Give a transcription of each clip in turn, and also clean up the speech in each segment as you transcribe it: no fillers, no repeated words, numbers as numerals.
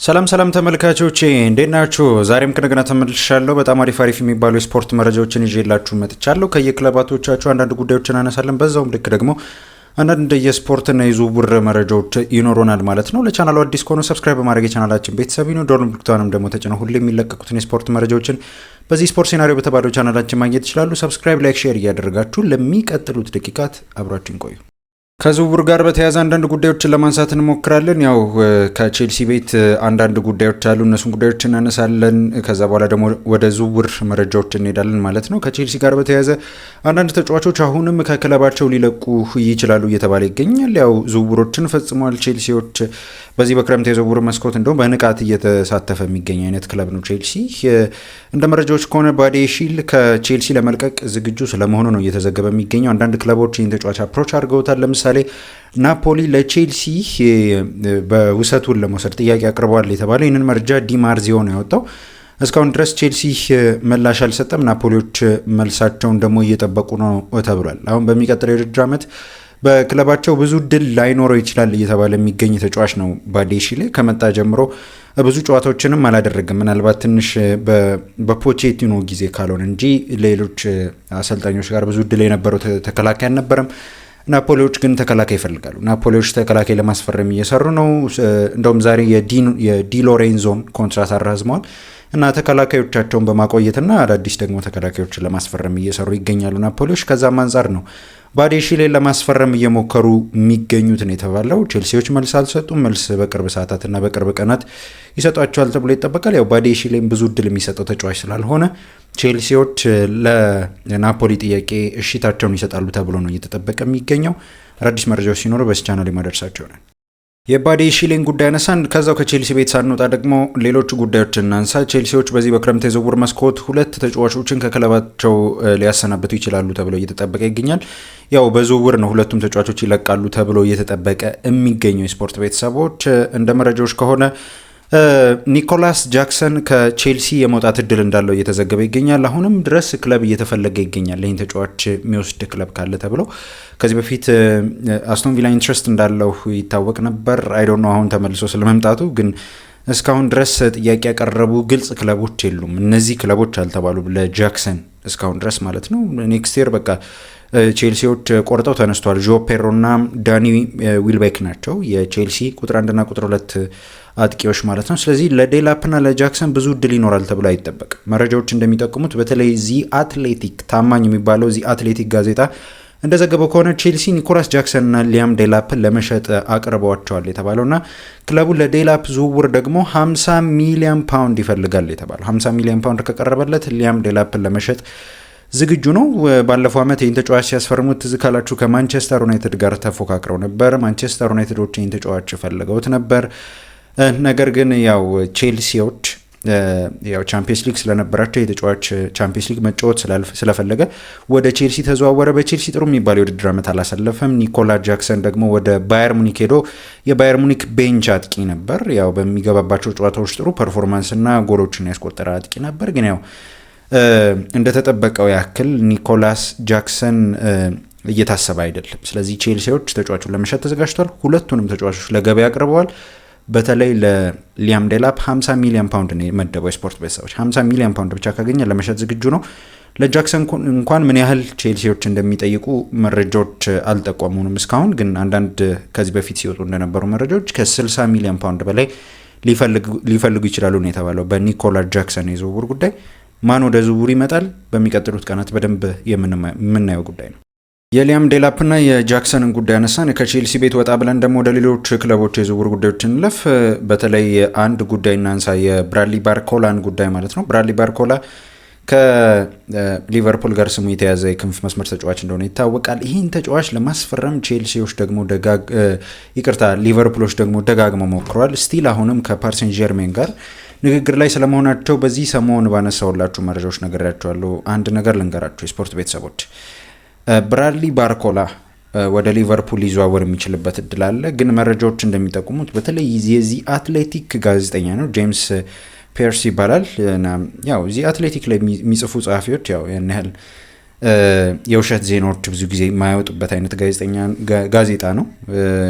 ሰላም ሰላም ተመልካቾቼ እንዴት ናችሁ? ዛሬም ከነገና ተመልሻለሁ። በጣም አሪፍ የሚባሉ የስፖርት መረጃዎችን ይዤላችሁ መጥቻለሁ። ከየክለባቶቻችሁ አንዳንድ ጉዳዮችን አነሳለን። በዛውም ልክ ደግሞ አንዳንድ የስፖርትና የዝውውር መረጃዎች ይኖሩናል ማለት ነው። ለቻናሉ አዲስ ከሆኑ ሰብስክራይብ በማድረግ የቻናላችን ቤተሰብ ነው። ደወል ምልክቱንም ደግሞ ተጭነው ሁሌ የሚለቀቁትን የስፖርት መረጃዎችን በዚህ ስፖርት ሴናሪዮ በተባለው ቻናላችን ማግኘት ይችላሉ። ሰብስክራይብ፣ ላይክ፣ ሼር እያደረጋችሁ ለሚቀጥሉት ደቂቃት አብራችን ቆዩ። ከዝውውር ጋር በተያያዘ አንዳንድ ጉዳዮችን ለማንሳት እንሞክራለን። ያው ከቼልሲ ቤት አንዳንድ ጉዳዮች አሉ፣ እነሱን ጉዳዮች እናነሳለን። ከዛ በኋላ ደግሞ ወደ ዝውውር መረጃዎች እንሄዳለን ማለት ነው። ከቼልሲ ጋር በተያያዘ አንዳንድ ተጫዋቾች አሁንም ከክለባቸው ሊለቁ ይችላሉ እየተባለ ይገኛል። ያው ዝውውሮችን ፈጽሟል ቼልሲዎች። በዚህ በክረምት የዝውውር መስኮት እንደውም በንቃት እየተሳተፈ የሚገኝ አይነት ክለብ ነው ቼልሲ። እንደ መረጃዎች ከሆነ ባዴሺል ከቼልሲ ለመልቀቅ ዝግጁ ስለመሆኑ ነው እየተዘገበ የሚገኘው። አንዳንድ ክለቦች ይህን ተጫዋች አፕሮች አድርገውታል። ለምሳሌ ናፖሊ ለቼልሲ በውሰቱን ለመውሰድ ጥያቄ አቅርበዋል የተባለው ይህንን መረጃ ዲማርዚዮ ነው ያወጣው። እስካሁን ድረስ ቼልሲ ምላሽ አልሰጠም። ናፖሊዎች መልሳቸውን ደግሞ እየጠበቁ ነው ተብሏል። አሁን በሚቀጥለው የውድድር ዓመት በክለባቸው ብዙ ድል ላይኖረው ይችላል እየተባለ የሚገኝ ተጫዋች ነው። ባዴሺል ከመጣ ጀምሮ ብዙ ጨዋታዎችንም አላደረግም። ምናልባት ትንሽ በፖቼቲኖ ጊዜ ካልሆነ እንጂ ሌሎች አሰልጣኞች ጋር ብዙ ድል የነበረው ተከላካይ አልነበረም። ናፖሊዎች ግን ተከላካይ ይፈልጋሉ። ናፖሊዎች ተከላካይ ለማስፈረም እየሰሩ ነው። እንደውም ዛሬ የዲ ሎሬንዞን ኮንትራት አራዝመዋል እና ተከላካዮቻቸውን በማቆየትና አዳዲስ ደግሞ ተከላካዮችን ለማስፈረም እየሰሩ ይገኛሉ ናፖሊዎች። ከዛም አንጻር ነው ባዴሺሌን ለማስፈረም እየሞከሩ የሚገኙት ነው የተባለው። ቼልሲዎች መልስ አልሰጡም። መልስ በቅርብ ሰዓታትና በቅርብ ቀናት ይሰጧቸዋል ተብሎ ይጠበቃል። ያው ባዴሺሌን ብዙ እድል የሚሰጠው ተጫዋች ስላልሆነ ቼልሲዎች ለናፖሊ ጥያቄ እሽታቸውን ይሰጣሉ ተብሎ ነው እየተጠበቀ የሚገኘው። አዳዲስ መረጃዎች ሲኖሩ በዚህ ቻናል ማደርሳቸው ነው። የባዴሺሌን ጉዳይ አነሳን። ከዛው ከቼልሲ ቤት ሳንወጣ ደግሞ ሌሎች ጉዳዮች እናንሳ። ቼልሲዎች በዚህ በክረምት የዝውውር መስኮት ሁለት ተጫዋቾችን ከክለባቸው ሊያሰናብቱ ይችላሉ ተብሎ እየተጠበቀ ይገኛል። ያው በዝውውር ነው ሁለቱም ተጫዋቾች ይለቃሉ ተብሎ እየተጠበቀ የሚገኘው የስፖርት ቤተሰቦች እንደ መረጃዎች ከሆነ ኒኮላስ ጃክሰን ከቼልሲ የመውጣት እድል እንዳለው እየተዘገበ ይገኛል። አሁንም ድረስ ክለብ እየተፈለገ ይገኛል። ይህን ተጫዋች የሚወስድ ክለብ ካለ ተብሎ ከዚህ በፊት አስቶን ቪላ ኢንትረስት እንዳለው ይታወቅ ነበር። አይዶን ነው አሁን ተመልሶ ስለመምጣቱ ግን እስካሁን ድረስ ጥያቄ ያቀረቡ ግልጽ ክለቦች የሉም። እነዚህ ክለቦች አልተባሉ ለጃክሰን እስካሁን ድረስ ማለት ነው። ኔክስት ይር በቃ ቼልሲዎች ቆርጠው ተነስተዋል። ጆ ፔሮ እና ዳኒ ዊልቤክ ናቸው የቼልሲ ቁጥር 1ና ቁጥር 2 አጥቂዎች ማለት ነው። ስለዚህ ለዴላፕና ለጃክሰን ብዙ እድል ይኖራል ተብሎ አይጠበቅም። መረጃዎች እንደሚጠቁሙት በተለይ ዚ አትሌቲክ ታማኝ የሚባለው ዚ አትሌቲክ ጋዜጣ እንደዘገበው ከሆነ ቼልሲ ኒኮላስ ጃክሰንና ሊያም ዴላፕን ለመሸጥ አቅርበዋቸዋል የተባለውና ክለቡ ለዴላፕ ዝውውር ደግሞ 50 ሚሊዮን ፓውንድ ይፈልጋል የተባለው 50 ሚሊዮን ፓውንድ ከቀረበለት ሊያም ዴላፕን ለመሸጥ ዝግጁ ነው። ባለፈው ዓመት ይህን ተጫዋች ሲያስፈርሙት ትዝ ካላችሁ ከማንቸስተር ዩናይትድ ጋር ተፎካክረው ነበር። ማንቸስተር ዩናይትዶች ይህን ተጫዋች ፈልገውት ነበር። ነገር ግን ያው ቼልሲዎች ያው ቻምፒየንስ ሊግ ስለነበራቸው የተጫዋች ቻምፒየንስ ሊግ መጫወት ስለፈለገ ወደ ቼልሲ ተዘዋወረ። በቼልሲ ጥሩ የሚባል የውድድር ዓመት አላሳለፈም። ኒኮላስ ጃክሰን ደግሞ ወደ ባየር ሙኒክ ሄዶ የባየር ሙኒክ ቤንች አጥቂ ነበር። ያው በሚገባባቸው ጨዋታዎች ጥሩ ፐርፎርማንስና ጎሎችን ያስቆጠረ አጥቂ ነበር። ግን ያው እንደተጠበቀው ያክል ኒኮላስ ጃክሰን እየታሰበ አይደለም። ስለዚህ ቼልሲዎች ተጫዋቹን ለመሸጥ ተዘጋጅቷል። ሁለቱንም ተጫዋቾች ለገበያ አቅርበዋል። በተለይ ለሊያም ዴላፕ 50 ሚሊዮን ፓውንድ ነው የመደበው የስፖርት ቤተሰቦች 50 ሚሊዮን ፓውንድ ብቻ ካገኘ ለመሸጥ ዝግጁ ነው። ለጃክሰን እንኳን ምን ያህል ቼልሲዎች እንደሚጠይቁ መረጃዎች አልጠቆሙንም እስካሁን። ግን አንዳንድ ከዚህ በፊት ሲወጡ እንደነበሩ መረጃዎች ከ60 ሚሊዮን ፓውንድ በላይ ሊፈልጉ ይችላሉ ነው የተባለው በኒኮላስ ጃክሰን የዝውውር ጉዳይ። ማን ወደ ዝውውር ይመጣል በሚቀጥሉት ቀናት በደንብ የምናየው ጉዳይ ነው። የሊያም ዴላፕና የጃክሰንን ጉዳይ አነሳን። ከቼልሲ ቤት ወጣ ብለን ደግሞ ወደ ሌሎች ክለቦች የዝውውር ጉዳዮች እንለፍ። በተለይ አንድ ጉዳይ እናንሳ፣ የብራድሊ ባርኮላን ጉዳይ ማለት ነው። ብራድሊ ባርኮላ ከሊቨርፑል ጋር ስሙ የተያዘ የክንፍ መስመር ተጫዋች እንደሆነ ይታወቃል። ይህን ተጫዋች ለማስፈረም ቼልሲዎች ደግሞ ሊቨርፑሎች ደግሞ ደጋግመው ሞክረዋል። ስቲል አሁንም ከፓሪስ ሴን ጀርሜን ጋር ንግግር ላይ ስለመሆናቸው በዚህ ሰሞን ባነሳውላችሁ መረጃዎች ነገራቸዋለሁ። አንድ ነገር ልንገራችሁ የስፖርት ቤተሰቦች፣ ብራድሊ ባርኮላ ወደ ሊቨርፑል ሊዘዋወር የሚችልበት እድል አለ። ግን መረጃዎች እንደሚጠቁሙት በተለይ የዚህ አትሌቲክ ጋዜጠኛ ነው ጄምስ ፔርስ ይባላል። ያው እዚህ አትሌቲክ ላይ የሚጽፉ ጸሐፊዎች ያው ያን ያህል የውሸት ዜናዎች ብዙ ጊዜ የማያወጡበት አይነት ጋዜጣ ነው።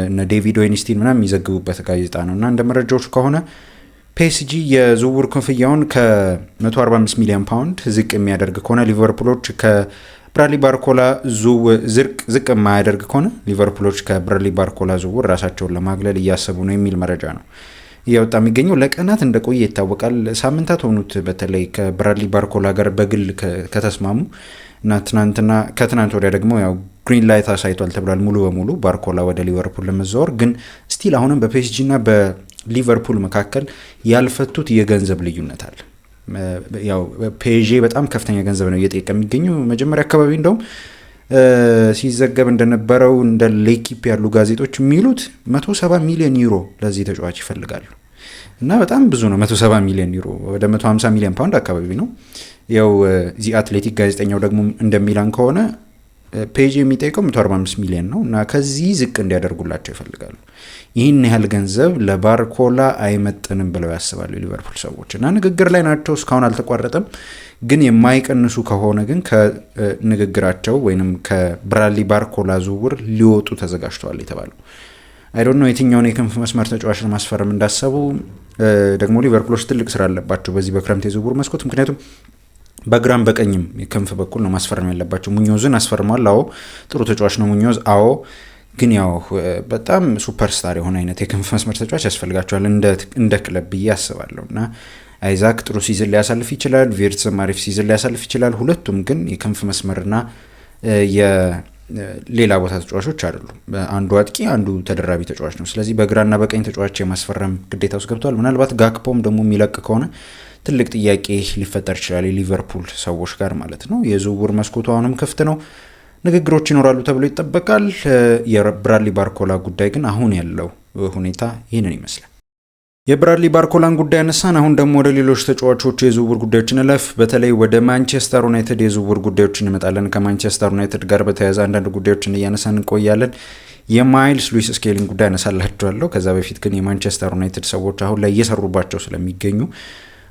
እነ ዴቪድ ዌይንስቲን ምናምን የሚዘግቡበት ጋዜጣ ነው እና እንደ መረጃዎች ከሆነ ፒኤስጂ የዝውውር ክፍያውን ከ145 ሚሊዮን ፓውንድ ዝቅ የሚያደርግ ከሆነ ሊቨርፑሎች ከብራድሊ ባርኮላ ዝቅ የማያደርግ ከሆነ ሊቨርፑሎች ከብራድሊ ባርኮላ ዝውውር ራሳቸውን ለማግለል እያሰቡ ነው የሚል መረጃ ነው እያወጣ የሚገኘው። ለቀናት እንደቆየ ይታወቃል። ሳምንታት ሆኑት በተለይ ከብራድሊ ባርኮላ ጋር በግል ከተስማሙ እና ከትናንት ወዲያ ደግሞ ያው ግሪን ላይት አሳይቷል ተብሏል ሙሉ በሙሉ ባርኮላ ወደ ሊቨርፑል ለመዛወር። ግን ስቲል አሁንም በፒኤስጂ እና በሊቨርፑል መካከል ያልፈቱት የገንዘብ ልዩነት አለ። ያው ፒኤስጂ በጣም ከፍተኛ ገንዘብ ነው እየጠየቀ የሚገኘው። መጀመሪያ አካባቢ እንደውም ሲዘገብ እንደነበረው እንደ ሌኪፕ ያሉ ጋዜጦች የሚሉት 170 ሚሊዮን ዩሮ ለዚህ ተጫዋች ይፈልጋሉ እና በጣም ብዙ ነው። 170 ሚሊዮን ዩሮ ወደ 150 ሚሊዮን ፓውንድ አካባቢ ነው። ያው ዚ አትሌቲክ ጋዜጠኛው ደግሞ እንደሚላን ከሆነ ፒኤስጂ የሚጠይቀው 145 ሚሊዮን ነው እና ከዚህ ዝቅ እንዲያደርጉላቸው ይፈልጋሉ። ይህን ያህል ገንዘብ ለባርኮላ አይመጥንም ብለው ያስባሉ የሊቨርፑል ሰዎች እና ንግግር ላይ ናቸው። እስካሁን አልተቋረጠም። ግን የማይቀንሱ ከሆነ ግን ከንግግራቸው ወይም ከብራድሊ ባርኮላ ዝውውር ሊወጡ ተዘጋጅተዋል የተባለው አይ ዶንት ኖ የትኛውን የክንፍ መስመር ተጫዋች ለማስፈረም እንዳሰቡ። ደግሞ ሊቨርፑሎች ትልቅ ስራ አለባቸው በዚህ በክረምት የዝውውር መስኮት። ምክንያቱም በግራም በቀኝም የክንፍ በኩል ነው ማስፈረም ያለባቸው። ሙኞዝን አስፈርመዋል። አዎ ጥሩ ተጫዋች ነው ሙኞዝ። አዎ ግን ያው በጣም ሱፐርስታር የሆነ አይነት የክንፍ መስመር ተጫዋች ያስፈልጋቸዋል እንደ ክለብ ብዬ አስባለሁ እና አይዛክ ጥሩ ሲዝን ሊያሳልፍ ይችላል። ቪርትስም አሪፍ ሲዝን ሊያሳልፍ ይችላል። ሁለቱም ግን የክንፍ መስመርና የሌላ ቦታ ተጫዋቾች አይደሉም። አንዱ አጥቂ፣ አንዱ ተደራቢ ተጫዋች ነው። ስለዚህ በግራና በቀኝ ተጫዋች የማስፈረም ግዴታ ውስጥ ገብተዋል። ምናልባት ጋክፖም ደግሞ የሚለቅ ከሆነ ትልቅ ጥያቄ ሊፈጠር ይችላል የሊቨርፑል ሰዎች ጋር ማለት ነው። የዝውውር መስኮቱ አሁንም ክፍት ነው። ንግግሮች ይኖራሉ ተብሎ ይጠበቃል። የብራድሊ ባርኮላ ጉዳይ ግን አሁን ያለው ሁኔታ ይህንን ይመስላል። የብራድሊ ባርኮላን ጉዳይ ያነሳን። አሁን ደግሞ ወደ ሌሎች ተጫዋቾች የዝውውር ጉዳዮች እንለፍ። በተለይ ወደ ማንቸስተር ዩናይትድ የዝውውር ጉዳዮች እንመጣለን። ከማንቸስተር ዩናይትድ ጋር በተያያዘ አንዳንድ ጉዳዮችን እያነሳን እንቆያለን። የማይልስ ሉዊስ ስኬሊን ጉዳይ አነሳላችኋለሁ። ከዛ በፊት ግን የማንቸስተር ዩናይትድ ሰዎች አሁን ላይ እየሰሩባቸው ስለሚገኙ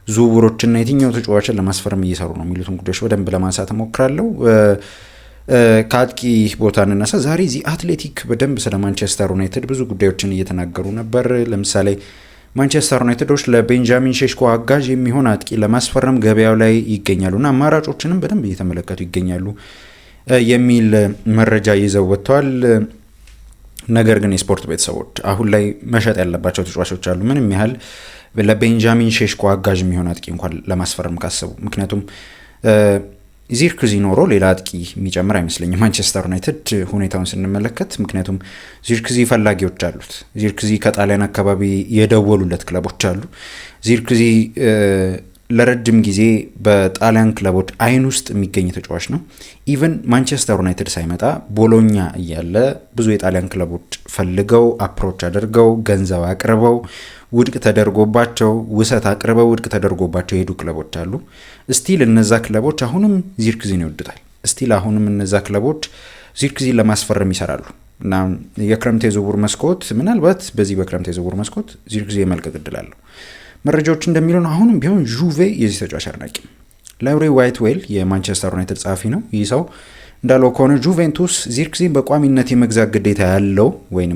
ዝውውሮችና የትኛው ተጫዋችን ለማስፈረም እየሰሩ ነው የሚሉትን ጉዳዮች በደንብ ለማንሳት እሞክራለሁ። ከአጥቂ ቦታ እንነሳ። ዛሬ ዚ አትሌቲክ በደንብ ስለ ማንቸስተር ዩናይትድ ብዙ ጉዳዮችን እየተናገሩ ነበር። ለምሳሌ ማንቸስተር ዩናይትዶች ለቤንጃሚን ሼሽኮ አጋዥ የሚሆን አጥቂ ለማስፈረም ገበያው ላይ ይገኛሉና አማራጮችንም በደንብ እየተመለከቱ ይገኛሉ የሚል መረጃ ይዘው ወጥተዋል። ነገር ግን የስፖርት ቤተሰቦች አሁን ላይ መሸጥ ያለባቸው ተጫዋቾች አሉ፣ ምንም ያህል ለቤንጃሚን ሼሽኮ አጋዥ የሚሆን አጥቂ እንኳን ለማስፈረም ካሰቡ። ምክንያቱም ዚርክዚ ኖሮ ሌላ አጥቂ የሚጨምር አይመስለኝም ማንቸስተር ዩናይትድ ሁኔታውን ስንመለከት። ምክንያቱም ዚርክዚ ፈላጊዎች አሉት። ዚርክዚ ከጣሊያን አካባቢ የደወሉለት ክለቦች አሉ። ዚርክዚ ለረጅም ጊዜ በጣሊያን ክለቦች አይን ውስጥ የሚገኝ ተጫዋች ነው። ኢቨን ማንቸስተር ዩናይትድ ሳይመጣ ቦሎኛ እያለ ብዙ የጣሊያን ክለቦች ፈልገው አፕሮች አድርገው ገንዘብ አቅርበው ውድቅ ተደርጎባቸው ውሰት አቅርበው ውድቅ ተደርጎባቸው የሄዱ ክለቦች አሉ። ስቲል እነዛ ክለቦች አሁንም ዚርክዚን ይወዱታል። ስቲል አሁንም እነዛ ክለቦች ዚርክዚን ለማስፈረም ይሰራሉ እና የክረምት የዝውውር መስኮት ምናልባት በዚህ በክረምት የዝውውር መስኮት ዚርክዚ የመልቀቅ እድል አለው። መረጃዎች እንደሚሉን አሁንም ቢሆን ጁቬ የዚህ ተጫዋች አድናቂ ነው። ላውሪ ዋይትዌል የማንቸስተር ዩናይትድ ጸሐፊ ነው። ይህ ሰው እንዳለው ከሆነ ጁቬንቱስ ዚርክዚን በቋሚነት የመግዛት ግዴታ ያለው ወይም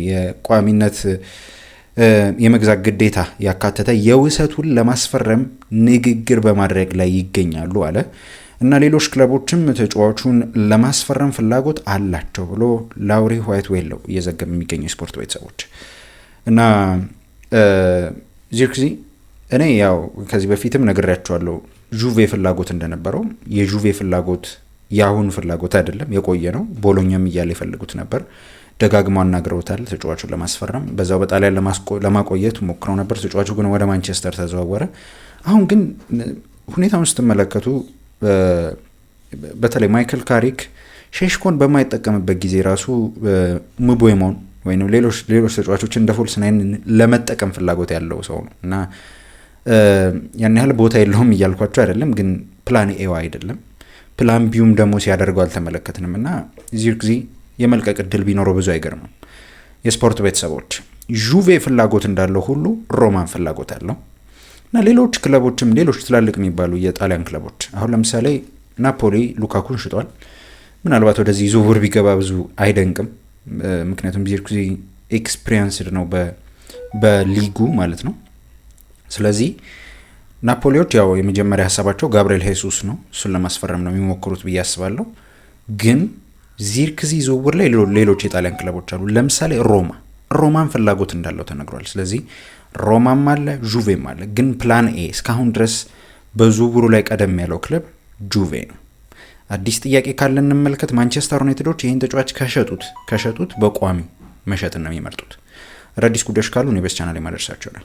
የቋሚነት የመግዛት ግዴታ ያካተተ የውሰቱን ለማስፈረም ንግግር በማድረግ ላይ ይገኛሉ አለ እና ሌሎች ክለቦችም ተጫዋቹን ለማስፈረም ፍላጎት አላቸው ብሎ ላውሪ ዋይትዌል ነው እየዘገበ የሚገኘው የስፖርት ቤተሰቦች እና ዚርክዚ እኔ ያው ከዚህ በፊትም ነግሬያቸዋለሁ ጁቬ ፍላጎት እንደነበረው። የጁቬ ፍላጎት የአሁን ፍላጎት አይደለም፣ የቆየ ነው። ቦሎኛም እያለ ይፈልጉት ነበር። ደጋግሞ አናግረውታል ተጫዋቹን ለማስፈረም። በዛው በጣሊያን ለማቆየት ሞክረው ነበር። ተጫዋቹ ግን ወደ ማንቸስተር ተዘዋወረ። አሁን ግን ሁኔታውን ስትመለከቱ በተለይ ማይክል ካሪክ ሼሽኮን በማይጠቀምበት ጊዜ ራሱ ምቦይሞን ወይም ሌሎች ተጫዋቾችን እንደ ፎልስ ናይን ለመጠቀም ፍላጎት ያለው ሰው ነው እና ያን ያህል ቦታ የለውም እያልኳቸው አይደለም፣ ግን ፕላን ኤዋ አይደለም። ፕላን ቢዩም ደግሞ ሲያደርገው አልተመለከትንም እና ዚርክዚ የመልቀቅ እድል ቢኖረው ብዙ አይገርምም። የስፖርት ቤተሰቦች ጁቬ ፍላጎት እንዳለው ሁሉ ሮማን ፍላጎት አለው እና ሌሎች ክለቦችም ሌሎች ትላልቅ የሚባሉ የጣሊያን ክለቦች አሁን ለምሳሌ ናፖሊ ሉካኩን ሽጧል። ምናልባት ወደዚህ ዝውውር ቢገባ ብዙ አይደንቅም፣ ምክንያቱም ዚርክዚ ኤክስፒሪየንስድ ነው በሊጉ ማለት ነው። ስለዚህ ናፖሊዎች ያው የመጀመሪያ ሀሳባቸው ጋብርኤል ሄሱስ ነው፣ እሱን ለማስፈረም ነው የሚሞክሩት ብዬ አስባለሁ። ግን ዚርክዚ ዝውውር ላይ ሌሎች የጣሊያን ክለቦች አሉ። ለምሳሌ ሮማን ፍላጎት እንዳለው ተነግሯል። ስለዚህ ሮማም አለ፣ ጁቬም አለ። ግን ፕላን ኤ እስካሁን ድረስ በዝውውሩ ላይ ቀደም ያለው ክለብ ጁቬ ነው። አዲስ ጥያቄ ካለ እንመልከት። ማንቸስተር ዩናይትዶች ይህን ተጫዋች ከሸጡት በቋሚ መሸጥን ነው የሚመርጡት። አዳዲስ ጉዳዮች ካሉ እኔ በስ ቻናል የማደርሳቸው ነው።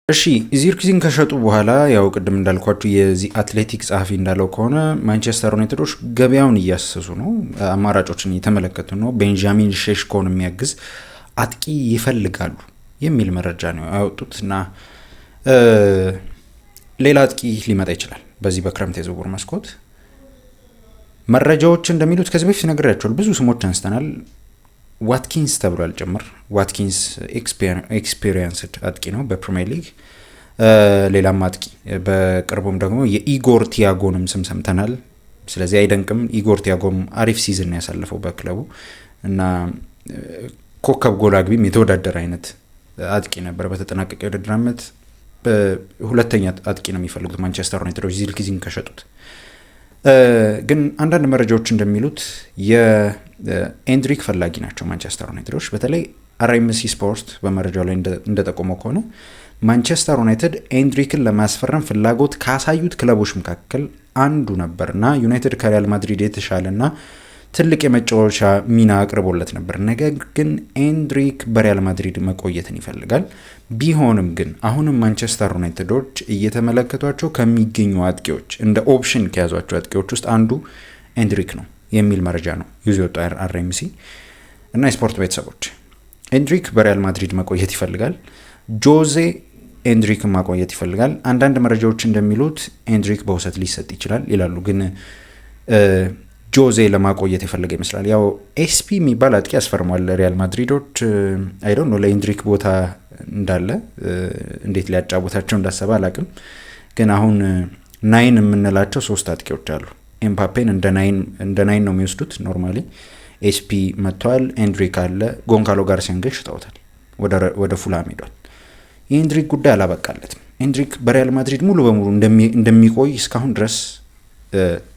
እሺ ዚርክዚን ከሸጡ በኋላ ያው ቅድም እንዳልኳችሁ የዚህ አትሌቲክ ጸሐፊ እንዳለው ከሆነ ማንቸስተር ዩናይትዶች ገበያውን እያሰሱ ነው፣ አማራጮችን እየተመለከቱ ነው። ቤንጃሚን ሼሽኮን የሚያግዝ አጥቂ ይፈልጋሉ የሚል መረጃ ነው ያወጡት እና ሌላ አጥቂ ሊመጣ ይችላል በዚህ በክረምት የዝውውር መስኮት። መረጃዎች እንደሚሉት ከዚህ በፊት ነግሬያቸዋል፣ ብዙ ስሞች አንስተናል። ዋትኪንስ ተብሏል ጭምር። ዋትኪንስ ኤክስፔሪንስድ አጥቂ ነው በፕሪሚየር ሊግ። ሌላም አጥቂ በቅርቡም ደግሞ የኢጎር ቲያጎንም ስም ሰምተናል። ስለዚህ አይደንቅም። ኢጎር ቲያጎም አሪፍ ሲዝን ያሳለፈው በክለቡ እና ኮከብ ጎል አግቢም የተወዳደረ አይነት አጥቂ ነበር። በተጠናቀቀ የውድድር ዓመት ሁለተኛ አጥቂ ነው የሚፈልጉት ማንቸስተር ዩናይትዶች ዚርክዚን ከሸጡት። ግን አንዳንድ መረጃዎች እንደሚሉት የኤንድሪክ ፈላጊ ናቸው ማንቸስተር ዩናይትዶች። በተለይ አርኤምሲ ስፖርት በመረጃው ላይ እንደጠቆመው ከሆነ ማንቸስተር ዩናይትድ ኤንድሪክን ለማስፈረም ፍላጎት ካሳዩት ክለቦች መካከል አንዱ ነበር እና ዩናይትድ ከሪያል ማድሪድ የተሻለና ትልቅ የመጫወቻ ሚና አቅርቦለት ነበር። ነገር ግን ኤንድሪክ በሪያል ማድሪድ መቆየትን ይፈልጋል። ቢሆንም ግን አሁንም ማንቸስተር ዩናይትዶች እየተመለከቷቸው ከሚገኙ አጥቂዎች እንደ ኦፕሽን ከያዟቸው አጥቂዎች ውስጥ አንዱ ኤንድሪክ ነው የሚል መረጃ ነው ይዞ የወጣው አርኤምሲ እና የስፖርት ቤተሰቦች። ኤንድሪክ በሪያል ማድሪድ መቆየት ይፈልጋል። ጆዜ ኤንድሪክን ማቆየት ይፈልጋል። አንዳንድ መረጃዎች እንደሚሉት ኤንድሪክ በውሰት ሊሰጥ ይችላል ይላሉ። ግን ጆዜ ለማቆየት የፈለገ ይመስላል። ያው ኤስፒ የሚባል አጥቂ ያስፈርሟል ሪያል ማድሪዶች። አይዶን ነው ለኤንድሪክ ቦታ እንዳለ እንዴት ሊያጫቦታቸው እንዳሰበ አላቅም። ግን አሁን ናይን የምንላቸው 3 አጥቂዎች አሉ። ኤምፓፔን እንደ ናይን ነው የሚወስዱት ኖርማሊ። ኤስፒ መጥቷል፣ ኤንድሪክ አለ። ጎንካሎ ጋርሲያን ግን ሽጠውታል፣ ወደ ፉላም ሄዷል። የኤንድሪክ ጉዳይ አላበቃለትም። ኤንድሪክ በሪያል ማድሪድ ሙሉ በሙሉ እንደሚቆይ እስካሁን ድረስ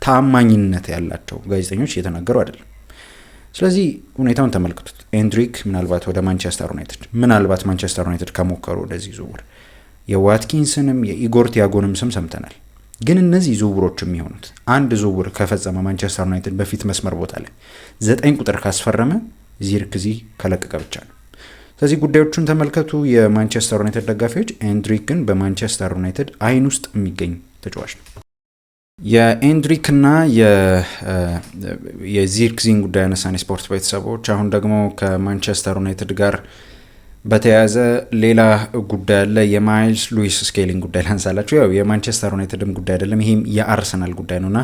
ታማኝነት ያላቸው ጋዜጠኞች እየተናገሩ አይደለም። ስለዚህ ሁኔታውን ተመልክቱት። ኤንድሪክ ምናልባት ወደ ማንቸስተር ዩናይትድ ከሞከሩ ወደዚህ ዝውውር የዋትኪንስንም የኢጎር ቲያጎንም ስም ሰምተናል። ግን እነዚህ ዝውውሮች የሚሆኑት አንድ ዝውውር ከፈጸመ ማንቸስተር ዩናይትድ በፊት መስመር ቦታ ላይ 9 ቁጥር ካስፈረመ ዚርክዚ ከለቀቀ ብቻ ነው። ስለዚህ ጉዳዮቹን ተመልከቱ የማንቸስተር ዩናይትድ ደጋፊዎች። ኤንድሪክ ግን በማንቸስተር ዩናይትድ አይን ውስጥ የሚገኝ ተጫዋች ነው። የኤንድሪክና የዚርክዚን ጉዳይ ያነሳን የስፖርት ቤተሰቦች። አሁን ደግሞ ከማንቸስተር ዩናይትድ ጋር በተያያዘ ሌላ ጉዳይ አለ። የማይልስ ሉዊስ ስኬሊንግ ጉዳይ ላንሳላችሁ። ያው የማንቸስተር ዩናይትድም ጉዳይ አይደለም፣ ይህም የአርሰናል ጉዳይ ነውና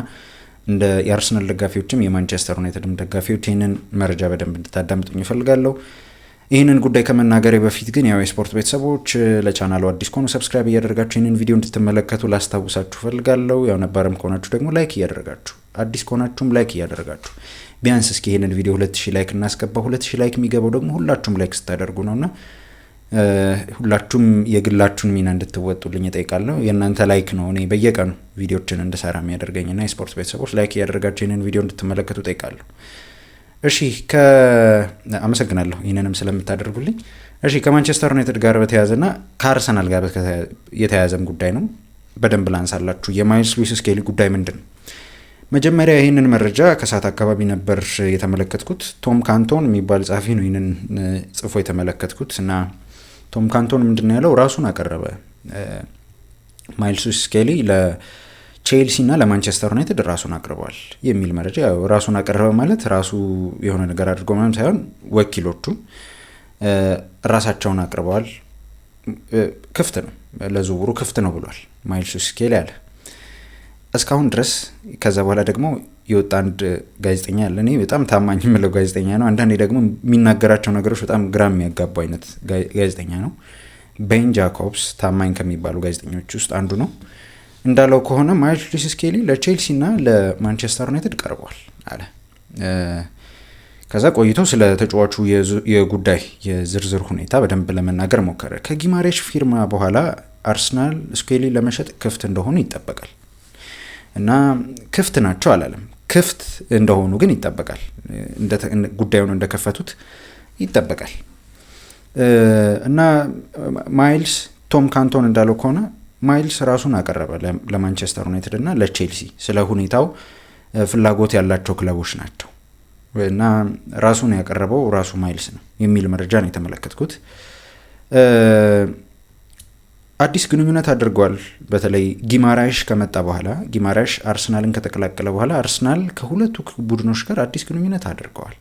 እንደ የአርሰናል ደጋፊዎችም የማንቸስተር ዩናይትድም ደጋፊዎች ይህንን መረጃ በደንብ እንድታዳምጡኝ ይፈልጋለሁ። ይህንን ጉዳይ ከመናገሬ በፊት ግን ያው የስፖርት ቤተሰቦች ለቻናሉ አዲስ ከሆኑ ሰብስክራይብ እያደረጋችሁ ይህንን ቪዲዮ እንድትመለከቱ ላስታውሳችሁ ፈልጋለሁ። ያው ነባርም ከሆናችሁ ደግሞ ላይክ እያደረጋችሁ፣ አዲስ ከሆናችሁም ላይክ እያደረጋችሁ ቢያንስ እስኪ ይህንን ቪዲዮ 2000 ላይክ እናስገባ። 2000 ላይክ የሚገባው ደግሞ ሁላችሁም ላይክ ስታደርጉ ነውና ሁላችሁም የግላችሁን ሚና እንድትወጡልኝ እጠይቃለሁ። የእናንተ ላይክ ነው እኔ በየቀኑ ቪዲዮችን እንድሰራ የሚያደርገኝና የስፖርት ቤተሰቦች ላይክ እያደረጋችሁ ይህንን ቪዲዮ እንድትመለከቱ እጠይቃለሁ። እሺ አመሰግናለሁ ይህንንም ስለምታደርጉልኝ። እሺ ከማንቸስተር ዩናይትድ ጋር በተያያዘና ከአርሰናል ጋር የተያያዘም ጉዳይ ነው በደንብ ላንሳላችሁ። የማይልስ ሉዊስ ስኬሊ ጉዳይ ምንድን ነው? መጀመሪያ ይህንን መረጃ ከሰዓት አካባቢ ነበር የተመለከትኩት። ቶም ካንቶን የሚባል ጸሐፊ ነው ይህንን ጽፎ የተመለከትኩት እና ቶም ካንቶን ምንድን ነው ያለው? ራሱን አቀረበ። ማይልስ ሉዊስ ስኬሊ ቼልሲ እና ለማንቸስተር ዩናይትድ ራሱን አቅርበዋል የሚል መረጃ። ራሱን አቀረበ ማለት ራሱ የሆነ ነገር አድርጎ ምናምን ሳይሆን ወኪሎቹ ራሳቸውን አቅርበዋል። ክፍት ነው ለዝውውሩ ክፍት ነው ብሏል ማይልስ ስኬሊ አለ እስካሁን ድረስ። ከዛ በኋላ ደግሞ የወጣ አንድ ጋዜጠኛ አለ፣ እኔ በጣም ታማኝ የምለው ጋዜጠኛ ነው። አንዳንዴ ደግሞ የሚናገራቸው ነገሮች በጣም ግራ የሚያጋቡ አይነት ጋዜጠኛ ነው። ቤን ጃኮብስ ታማኝ ከሚባሉ ጋዜጠኞች ውስጥ አንዱ ነው። እንዳለው ከሆነ ማይልስ ሉዊስ ስኬሊ ለቼልሲ እና ለማንቸስተር ዩናይትድ ቀርቧል አለ። ከዛ ቆይቶ ስለ ተጫዋቹ የጉዳይ የዝርዝር ሁኔታ በደንብ ለመናገር ሞከረ። ከጊማሬሽ ፊርማ በኋላ አርሰናል ስኬሊ ለመሸጥ ክፍት እንደሆኑ ይጠበቃል እና ክፍት ናቸው አላለም፣ ክፍት እንደሆኑ ግን ይጠበቃል። ጉዳዩን እንደከፈቱት ይጠበቃል እና ማይልስ ቶም ካንቶን እንዳለው ከሆነ ማይልስ ራሱን አቀረበ ለማንቸስተር ዩናይትድ እና ለቼልሲ። ስለ ሁኔታው ፍላጎት ያላቸው ክለቦች ናቸው እና ራሱን ያቀረበው ራሱ ማይልስ ነው የሚል መረጃ ነው የተመለከትኩት። አዲስ ግንኙነት አድርገዋል። በተለይ ጊማራሽ ከመጣ በኋላ ጊማራሽ አርሰናልን ከተቀላቀለ በኋላ አርሰናል ከሁለቱ ቡድኖች ጋር አዲስ ግንኙነት አድርገዋል።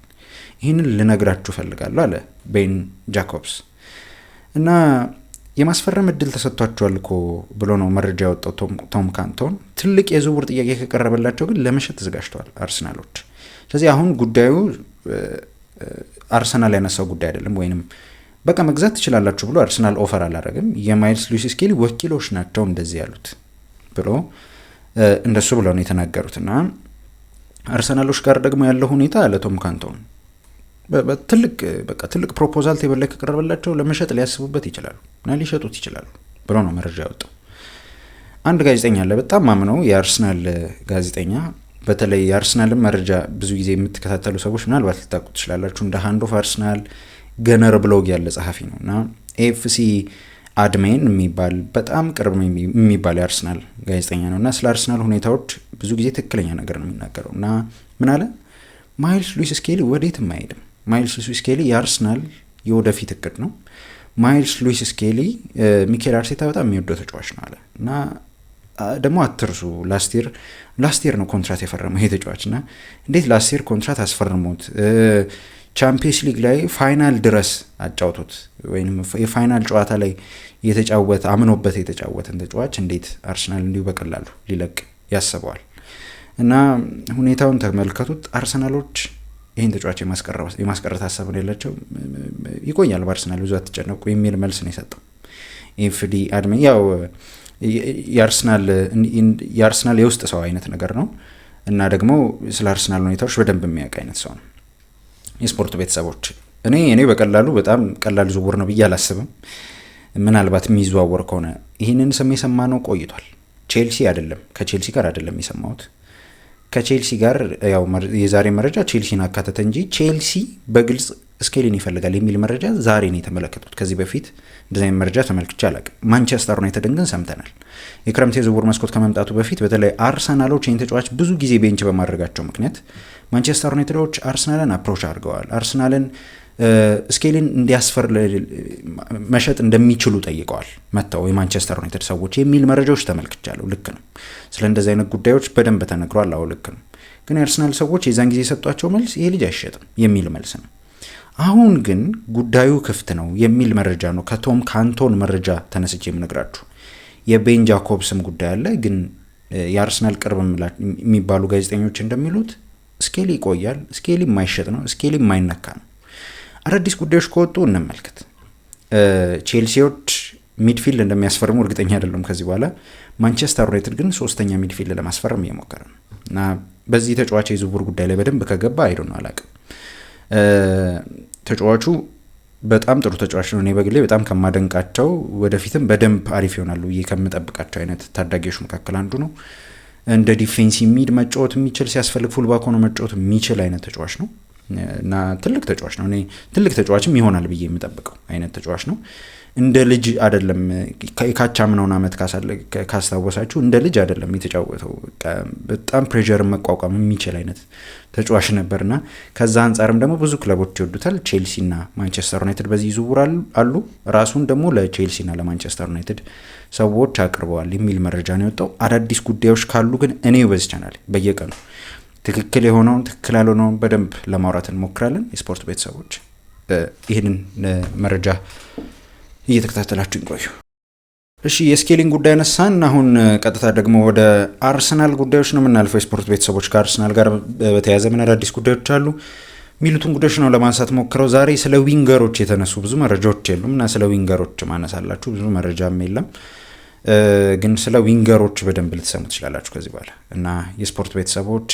ይህንን ልነግራችሁ ፈልጋለሁ አለ ቤን ጃኮብስ እና የማስፈረም እድል ተሰጥቷቸዋል እኮ ብሎ ነው መረጃ ያወጣው ቶም ካንቶን። ትልቅ የዝውውር ጥያቄ ከቀረበላቸው ግን ለመሸጥ ተዘጋጅተዋል አርሰናሎች። ስለዚህ አሁን ጉዳዩ አርሰናል ያነሳው ጉዳይ አይደለም፣ ወይንም በቃ መግዛት ትችላላችሁ ብሎ አርሰናል ኦፈር አላደረግም። የማይልስ ሉዊስ ስኬሊ ወኪሎች ናቸው እንደዚህ ያሉት ብሎ እንደሱ ብለው ነው የተናገሩት። እና አርሰናሎች ጋር ደግሞ ያለው ሁኔታ ለቶም ካንቶን ትልቅ ፕሮፖዛል ቴብል ላይ ከቀረበላቸው ለመሸጥ ሊያስቡበት ይችላሉ እና ሊሸጡት ይችላሉ ብሎ ነው መረጃ ያወጣው። አንድ ጋዜጠኛ አለ በጣም ማምነው የአርሰናል ጋዜጠኛ፣ በተለይ የአርሰናልን መረጃ ብዙ ጊዜ የምትከታተሉ ሰዎች ምናልባት ልታውቁ ትችላላችሁ። እንደ ሃንድ ኦፍ አርሰናል ገነር ብሎግ ያለ ጸሐፊ ነው እና ኤፍሲ አድሜን የሚባል በጣም ቅርብ የሚባል የአርሰናል ጋዜጠኛ ነው እና ስለ አርሰናል ሁኔታዎች ብዙ ጊዜ ትክክለኛ ነገር ነው የሚናገረው። እና ምን አለ፣ ማይልስ ሉዊስ ስኬሊ ወዴትም አይሄድም። ማይልስ ሉዊስ ስኬሊ የአርሰናል የወደፊት እቅድ ነው። ማይልስ ሉዊስ ስኬሊ ሚኬል አርቴታ በጣም የሚወደው ተጫዋች ነው አለ እና ደግሞ አትርሱ፣ ላስቴር ነው ኮንትራት የፈረመው ይሄ ተጫዋች እና እንዴት ላስቴር ኮንትራት አስፈርሞት ቻምፒየንስ ሊግ ላይ ፋይናል ድረስ አጫውቶት ወይም የፋይናል ጨዋታ ላይ የተጫወተ አምኖበት የተጫወተን ተጫዋች እንዴት አርሰናል እንዲሁ በቀላሉ ሊለቅ ያስበዋል? እና ሁኔታውን ተመልከቱት። አርሰናሎች ይህን ተጫዋች የማስቀረት ሀሳብ የሌላቸው ይቆያል በአርሰናል ብዙ አትጨነቁ የሚል መልስ ነው የሰጠው ኤፍዲ አድሜ። ያው የአርሰናል የውስጥ ሰው አይነት ነገር ነው እና ደግሞ ስለ አርሰናል ሁኔታዎች በደንብ የሚያውቅ አይነት ሰው ነው። የስፖርት ቤተሰቦች እኔ በቀላሉ በጣም ቀላል ዝውውር ነው ብዬ አላስብም። ምናልባት የሚዘዋወር ከሆነ ይህንን ስም የሰማነው ቆይቷል። ቼልሲ አይደለም፣ ከቼልሲ ጋር አይደለም የሰማሁት። ከቼልሲ ጋር ያው የዛሬ መረጃ ቼልሲን አካተተ እንጂ ቼልሲ በግልጽ ስኬሊን ይፈልጋል የሚል መረጃ ዛሬ ነው የተመለከቱት። ከዚህ በፊት እንደዚህ መረጃ ተመልክቼ አላውቅም። ማንቸስተር ዩናይትድን ግን ሰምተናል። የክረምት የዝውውር መስኮት ከመምጣቱ በፊት በተለይ አርሰናሎች ይህን ተጫዋች ብዙ ጊዜ ቤንች በማድረጋቸው ምክንያት ማንቸስተር ዩናይትዶች አርሰናልን አፕሮች አድርገዋል። አርሰናልን ስኬሊን መሸጥ እንደሚችሉ ጠይቀዋል መጥተው የማንቸስተር ዩናይትድ ሰዎች የሚል መረጃዎች ተመልክቻለሁ። ልክ ነው። ስለ እንደዚህ አይነት ጉዳዮች በደንብ ተነግሯል። አዎ ልክ ነው። ግን የአርሰናል ሰዎች የዛን ጊዜ የሰጧቸው መልስ ይሄ ልጅ አይሸጥም የሚል መልስ ነው። አሁን ግን ጉዳዩ ክፍት ነው የሚል መረጃ ነው ከቶም ካንቶን መረጃ ተነስቼ የምነግራችሁ። የቤን ጃኮብስም ጉዳይ አለ። ግን የአርሰናል ቅርብ የሚባሉ ጋዜጠኞች እንደሚሉት ስኬሊ ይቆያል፣ ስኬሊ የማይሸጥ ነው፣ ስኬሊ የማይነካ ነው። አዳዲስ ጉዳዮች ከወጡ እንመልከት። ቼልሲዎች ሚድፊልድ እንደሚያስፈርሙ እርግጠኛ አይደለም ከዚህ በኋላ። ማንቸስተር ዩናይትድ ግን ሶስተኛ ሚድፊልድ ለማስፈረም እየሞከረ ነው እና በዚህ ተጫዋች የዝውውር ጉዳይ ላይ በደንብ ከገባ አይዶ ነው አላውቅም። ተጫዋቹ በጣም ጥሩ ተጫዋች ነው። እኔ በግሌ በጣም ከማደንቃቸው ወደፊትም በደንብ አሪፍ ይሆናሉ ብዬ ከምጠብቃቸው አይነት ታዳጊዎች መካከል አንዱ ነው። እንደ ዲፌንሲቭ ሚድ መጫወት የሚችል ሲያስፈልግ ፉልባክ ሆኖ መጫወት የሚችል አይነት ተጫዋች ነው እና ትልቅ ተጫዋች ነው። እኔ ትልቅ ተጫዋችም ይሆናል ብዬ የምጠብቀው አይነት ተጫዋች ነው። እንደ ልጅ አይደለም። የካቻምናውን ዓመት ካስታወሳችሁ እንደ ልጅ አይደለም የተጫወተው። በጣም ፕሬዠር መቋቋም የሚችል አይነት ተጫዋች ነበርና ከዛ አንጻርም ደግሞ ብዙ ክለቦች ይወዱታል። ቼልሲና ማንቸስተር ዩናይትድ በዚህ ዝውውር አሉ። ራሱን ደግሞ ለቼልሲና ለማንቸስተር ዩናይትድ ሰዎች አቅርበዋል የሚል መረጃ ነው የወጣው። አዳዲስ ጉዳዮች ካሉ ግን እኔ በዚህ ቻናል በየቀኑ ትክክል የሆነውን ትክክል ያልሆነውን በደንብ ለማውራት እንሞክራለን። የስፖርት ቤተሰቦች ይህንን መረጃ እየተከታተላችሁ እንቆዩ። እሺ፣ የስኬሊንግ ጉዳይ ነሳን። አሁን ቀጥታ ደግሞ ወደ አርሰናል ጉዳዮች ነው የምናልፈው። የስፖርት ቤተሰቦች ከአርሰናል ጋር በተያያዘ ምን አዳዲስ ጉዳዮች አሉ ሚሉትን ጉዳዮች ነው ለማንሳት ሞክረው። ዛሬ ስለ ዊንገሮች የተነሱ ብዙ መረጃዎች የሉም እና ስለ ዊንገሮች ማነሳላችሁ ብዙ መረጃም የለም፣ ግን ስለ ዊንገሮች በደንብ ልትሰሙ ትችላላችሁ ከዚህ በኋላ እና የስፖርት ቤተሰቦች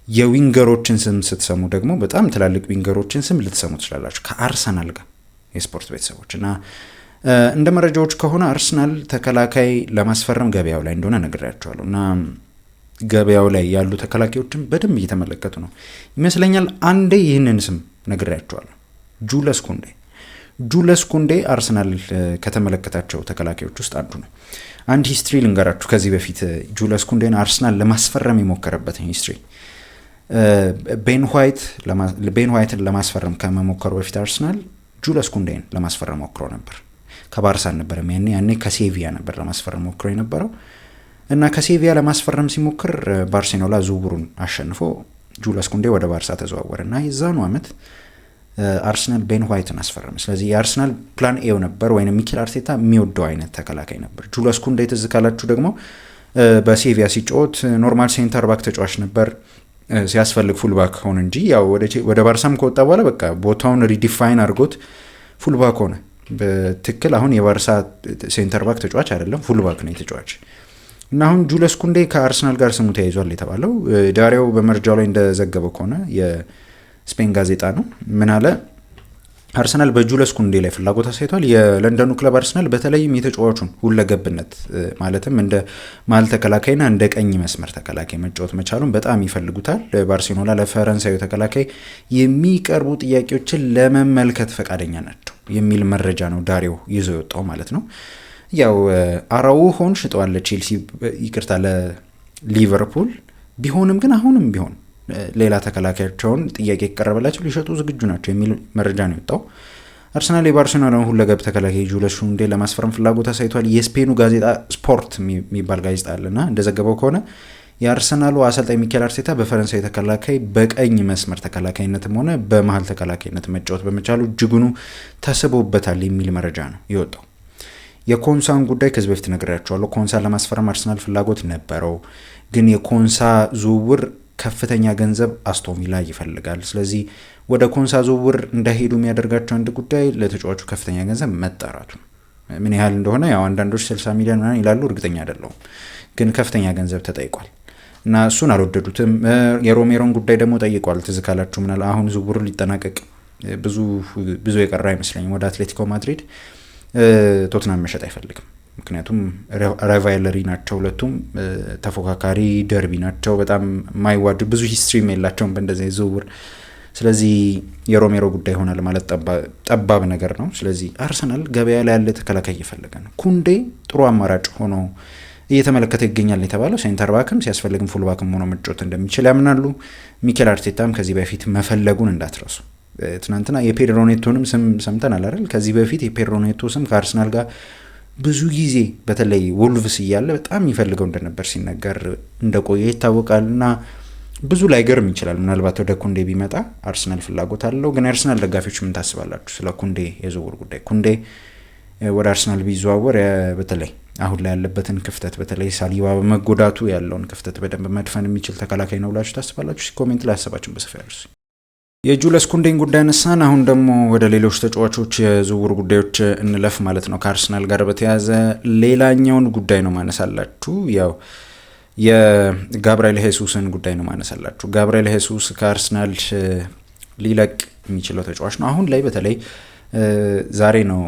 የዊንገሮችን ስም ስትሰሙ ደግሞ በጣም ትላልቅ ዊንገሮችን ስም ልትሰሙ ትችላላችሁ ከአርሰናል ጋር የስፖርት ቤተሰቦች እና እንደ መረጃዎች ከሆነ አርሰናል ተከላካይ ለማስፈረም ገበያው ላይ እንደሆነ ነግሬያቸዋለሁ እና ገበያው ላይ ያሉ ተከላካዮችን በደንብ እየተመለከቱ ነው ይመስለኛል። አንዴ ይህንን ስም ነግሬያቸዋለሁ፣ ጁለስ ኩንዴ አርሰናል ከተመለከታቸው ተከላካዮች ውስጥ አንዱ ነው። አንድ ሂስትሪ ልንገራችሁ። ከዚህ በፊት ጁለስ ኩንዴን አርሰናል ለማስፈረም የሞከረበትን ሂስትሪ ቤን ዋይትን ለማስፈረም ከመሞከሩ በፊት አርሰናል ጁለስ ኩንዴን ለማስፈረም ሞክሮ ነበር። ከባርሳ አልነበረም ያኔ ከሴቪያ ነበር ለማስፈረም ሞክሮ የነበረው እና ከሴቪያ ለማስፈረም ሲሞክር ባርሴሎና ዝውውሩን አሸንፎ ጁለስ ኩንዴ ወደ ባርሳ ተዘዋወረ እና የዛኑ ዓመት አርሰናል ቤን ዋይትን አስፈረመ። ስለዚህ የአርሰናል ፕላን ኤው ነበር ወይም ሚኬል አርቴታ የሚወደው አይነት ተከላካይ ነበር። ጁለስ ኩንዴ ትዝ ካላችሁ ደግሞ በሴቪያ ሲጫወት ኖርማል ሴንተር ባክ ተጫዋች ነበር፣ ሲያስፈልግ ፉልባክ ሆነ እንጂ ያው ወደ ባርሳም ከወጣ በኋላ በቃ ቦታውን ሪዲፋይን አድርጎት ፉልባክ ሆነ በትክክል። አሁን የባርሳ ሴንተር ባክ ተጫዋች አይደለም፣ ፉልባክ ነው የተጫዋች እና አሁን ጁለስ ኩንዴ ከአርሰናል ጋር ስሙ ተያይዟል የተባለው ዳሪያው በመረጃው ላይ እንደዘገበው ከሆነ የስፔን ጋዜጣ ነው። ምን አለ? አርሰናል በጁለስ ኩንዴ ላይ ፍላጎት አሳይቷል። የለንደኑ ክለብ አርሰናል በተለይም የተጫዋቹን ሁለገብነት ማለትም እንደ መሀል ተከላካይና እንደ ቀኝ መስመር ተከላካይ መጫወት መቻሉን በጣም ይፈልጉታል። ባርሴሎና ለፈረንሳዩ ተከላካይ የሚቀርቡ ጥያቄዎችን ለመመልከት ፈቃደኛ ናቸው የሚል መረጃ ነው ዳሪው ይዞ የወጣው ማለት ነው። ያው አራውሆን ሽጠዋል ለቼልሲ፣ ይቅርታ ለሊቨርፑል። ቢሆንም ግን አሁንም ቢሆን ሌላ ተከላካያቸውን ጥያቄ የቀረበላቸው ሊሸጡ ዝግጁ ናቸው የሚል መረጃ ነው የወጣው። አርሰናል የባርሴሎናን ሁለገብ ተከላካይ ጁለስ ኩንዴ ለማስፈረም ፍላጎት አሳይቷል። የስፔኑ ጋዜጣ ስፖርት የሚባል ጋዜጣ አለና እንደዘገበው ከሆነ የአርሰናሉ አሰልጣኝ ሚኬል አርቴታ በፈረንሳይ ተከላካይ በቀኝ መስመር ተከላካይነትም ሆነ በመሀል ተከላካይነት መጫወት በመቻሉ እጅጉኑ ተስቦበታል የሚል መረጃ ነው የወጣው። የኮንሳን ጉዳይ ከዚህ በፊት ነግሬያቸዋለሁ። ኮንሳን ለማስፈረም አርሰናል ፍላጎት ነበረው፣ ግን የኮንሳ ዝውውር ከፍተኛ ገንዘብ አስቶን ቪላ ይፈልጋል። ስለዚህ ወደ ኮንሳ ዝውውር እንዳይሄዱ የሚያደርጋቸው አንድ ጉዳይ ለተጫዋቹ ከፍተኛ ገንዘብ መጣራቱ። ምን ያህል እንደሆነ ያው አንዳንዶች 60 ሚሊዮን ምናምን ይላሉ፣ እርግጠኛ አይደለሁም፣ ግን ከፍተኛ ገንዘብ ተጠይቋል እና እሱን አልወደዱትም። የሮሜሮን ጉዳይ ደግሞ ጠይቋል። ትዝ ካላችሁ ምናል አሁን ዝውውሩ ሊጠናቀቅ ብዙ የቀረ አይመስለኝም ወደ አትሌቲኮ ማድሪድ። ቶትናም መሸጥ አይፈልግም፣ ምክንያቱም ራይቫለሪ ናቸው ሁለቱም፣ ተፎካካሪ ደርቢ ናቸው፣ በጣም የማይዋዱ ብዙ ሂስትሪም የላቸውም በእንደዚህ ዝውውር። ስለዚህ የሮሜሮ ጉዳይ ይሆናል ማለት ጠባብ ነገር ነው። ስለዚህ አርሰናል ገበያ ላይ ያለ ተከላካይ እየፈለገ ነው። ኩንዴ ጥሩ አማራጭ ሆኖ እየተመለከተ ይገኛል የተባለው ሴንተር ባክም ሲያስፈልግም ፉል ባክም ሆኖ መጫወት እንደሚችል ያምናሉ። ሚኬል አርቴታም ከዚህ በፊት መፈለጉን እንዳትረሱ። ትናንትና የፔድሮ ኔቶንም ስም ሰምተናል አይደል? ከዚህ በፊት የፔድሮ ኔቶ ስም ከአርሰናል ጋር ብዙ ጊዜ በተለይ ወልቭስ እያለ በጣም ይፈልገው እንደነበር ሲነገር እንደቆየ ይታወቃል። እና ብዙ ላይገርም ይችላል ምናልባት ወደ ኩንዴ ቢመጣ አርሰናል ፍላጎት አለው። ግን የአርሰናል ደጋፊዎች ምን ታስባላችሁ ስለ ኩንዴ የዝውውር ጉዳይ? ኩንዴ ወደ አርሰናል ቢዘዋወር በተለይ አሁን ላይ ያለበትን ክፍተት በተለይ ሳሊባ በመጎዳቱ ያለውን ክፍተት በደንብ መድፈን የሚችል ተከላካይ ነው ብላችሁ ታስባላችሁ? ኮሜንት ላይ ሀሳባችሁን በሰፊ ያርሱ። የጁለስ ኩንዴን ጉዳይ አነሳን። አሁን ደግሞ ወደ ሌሎች ተጫዋቾች የዝውውር ጉዳዮች እንለፍ ማለት ነው። ከአርሰናል ጋር በተያያዘ ሌላኛውን ጉዳይ ነው ማነሳላችሁ። ያው የጋብርኤል ሄሱስን ጉዳይ ነው ማነሳላችሁ። ጋብርኤል ሄሱስ ከአርሰናል ሊለቅ የሚችለው ተጫዋች ነው። አሁን ላይ በተለይ ዛሬ ነው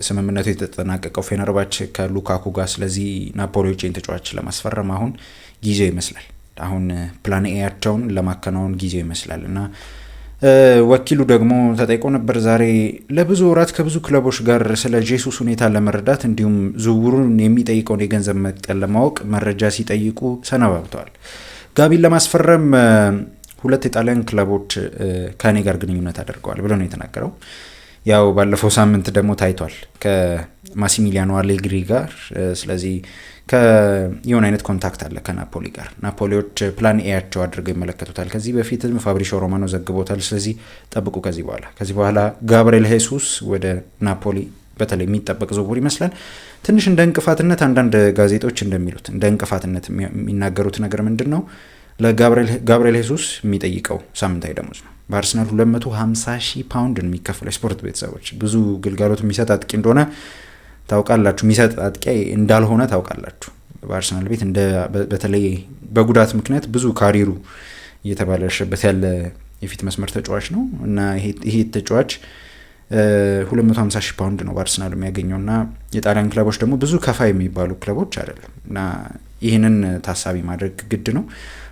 ስምምነቱ የተጠናቀቀው ፌነርባች ከሉካኩ ጋር። ስለዚህ ናፖሊዎችን ተጫዋች ለማስፈረም አሁን ጊዜው ይመስላል። አሁን ፕላን ኤያቸውን ለማከናወን ጊዜው ይመስላል እና ወኪሉ ደግሞ ተጠይቆ ነበር ዛሬ ለብዙ ወራት ከብዙ ክለቦች ጋር ስለ ጄሱስ ሁኔታ ለመረዳት እንዲሁም ዝውውሩን የሚጠይቀውን የገንዘብ መጠን ለማወቅ መረጃ ሲጠይቁ ሰነባብተዋል። ጋቢን ለማስፈረም 2 የጣሊያን ክለቦች ከኔ ጋር ግንኙነት አድርገዋል ብሎ ነው የተናገረው። ያው ባለፈው ሳምንት ደግሞ ታይቷል ከማሲሚሊያኖ አሌግሪ ጋር። ስለዚህ የሆነ አይነት ኮንታክት አለ ከናፖሊ ጋር። ናፖሊዎች ፕላን ኤያቸው አድርገው ይመለከቱታል። ከዚህ በፊትም ፋብሪሾ ሮማኖ ዘግቦታል። ስለዚህ ጠብቁ። ከዚህ በኋላ ጋብርኤል ሄሱስ ወደ ናፖሊ በተለይ የሚጠበቅ ዝውውር ይመስላል። ትንሽ እንደ እንቅፋትነት አንዳንድ ጋዜጦች እንደሚሉት እንደ እንቅፋትነት የሚናገሩት ነገር ምንድን ነው? ለጋብርኤል ሄሱስ የሚጠይቀው ሳምንታዊ ደሞዝ ነው። በአርሰናል 250,000 ፓውንድ የሚከፈለው ስፖርት ቤተሰቦች ብዙ ግልጋሎት የሚሰጥ አጥቂ እንደሆነ ታውቃላችሁ። የሚሰጥ አጥቂ እንዳልሆነ ታውቃላችሁ። በአርሰናል ቤት በተለይ በጉዳት ምክንያት ብዙ ካሪሩ እየተባለሸበት ያለ የፊት መስመር ተጫዋች ነው እና ይሄ ተጫዋች 250 ሺህ ፓውንድ ነው በአርሰናል የሚያገኘው እና የጣሊያን ክለቦች ደግሞ ብዙ ከፋ የሚባሉ ክለቦች አይደለም እና ይህንን ታሳቢ ማድረግ ግድ ነው።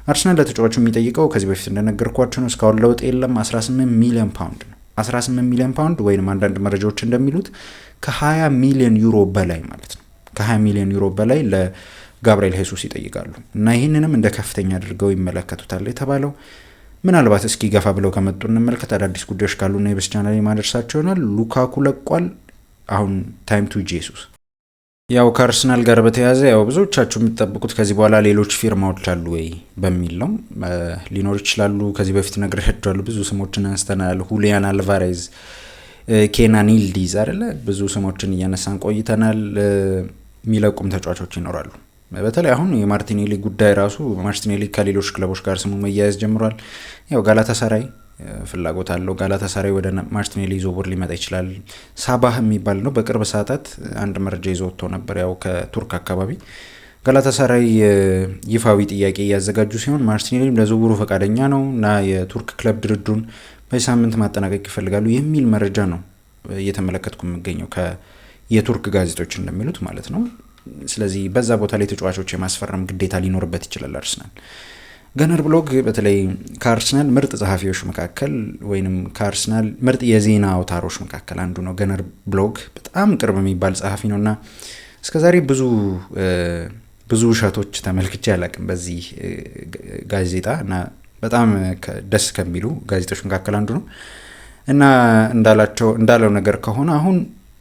አርሰናል ለተጫዋቹ የሚጠይቀው ከዚህ በፊት እንደነገርኳቸው ነው፣ እስካሁን ለውጥ የለም፣ 18 ሚሊዮን ፓውንድ ነው። 18 ሚሊዮን ፓውንድ ወይም አንዳንድ መረጃዎች እንደሚሉት ከ20 ሚሊዮን ዩሮ በላይ ማለት ነው። ከ20 ሚሊዮን ዩሮ በላይ ለጋብርኤል ሄሱስ ይጠይቃሉ እና ይህንንም እንደ ከፍተኛ አድርገው ይመለከቱታል የተባለው። ምናልባት እስኪ ገፋ ብለው ከመጡ እንመልከት። አዳዲስ ጉዳዮች ካሉና የበስ ቻናል ማድረሳቸው ይሆናል። ሉካኩ ለቋል። አሁን ታይም ቱ ጄሱስ። ያው ከአርሰናል ጋር በተያያዘ ያው ብዙዎቻችሁ የምትጠብቁት ከዚህ በኋላ ሌሎች ፊርማዎች አሉ ወይ በሚል ነው። ሊኖር ይችላሉ። ከዚህ በፊት ነግሬያችኋለሁ፣ ብዙ ስሞችን አንስተናል። ሁሊያን አልቫሬዝ፣ ኬናን ይልዲዝ አይደለ፣ ብዙ ስሞችን እያነሳን ቆይተናል። የሚለቁም ተጫዋቾች ይኖራሉ። በተለይ አሁን የማርቲኔሊ ጉዳይ ራሱ ማርቲኔሊ ከሌሎች ክለቦች ጋር ስሙ መያያዝ ጀምሯል። ያው ጋላታሳራይ ፍላጎት አለው። ጋላታሳራይ ወደ ማርቲኔሊ ዝውውር ሊመጣ ይችላል። ሳባህ የሚባል ነው። በቅርብ ሰዓታት አንድ መረጃ ይዞ ወጥቶ ነበር። ያው ከቱርክ አካባቢ ጋላታሳራይ ይፋዊ ጥያቄ እያዘጋጁ ሲሆን ማርቲኔሊም ለዝውውሩ ፈቃደኛ ነው እና የቱርክ ክለብ ድርድሩን በዚህ ሳምንት ማጠናቀቅ ይፈልጋሉ የሚል መረጃ ነው እየተመለከትኩ የምገኘው የቱርክ ጋዜጦች እንደሚሉት ማለት ነው። ስለዚህ በዛ ቦታ ላይ ተጫዋቾች የማስፈረም ግዴታ ሊኖርበት ይችላል አርሰናል። ገነር ብሎግ በተለይ ከአርሰናል ምርጥ ጸሐፊዎች መካከል ወይም ከአርሰናል ምርጥ የዜና አውታሮች መካከል አንዱ ነው። ገነር ብሎግ በጣም ቅርብ የሚባል ጸሐፊ ነው እና እስከዛሬ ብዙ ውሸቶች ተመልክቼ አላቅም በዚህ ጋዜጣ እና በጣም ደስ ከሚሉ ጋዜጦች መካከል አንዱ ነው እና እንዳለው ነገር ከሆነ አሁን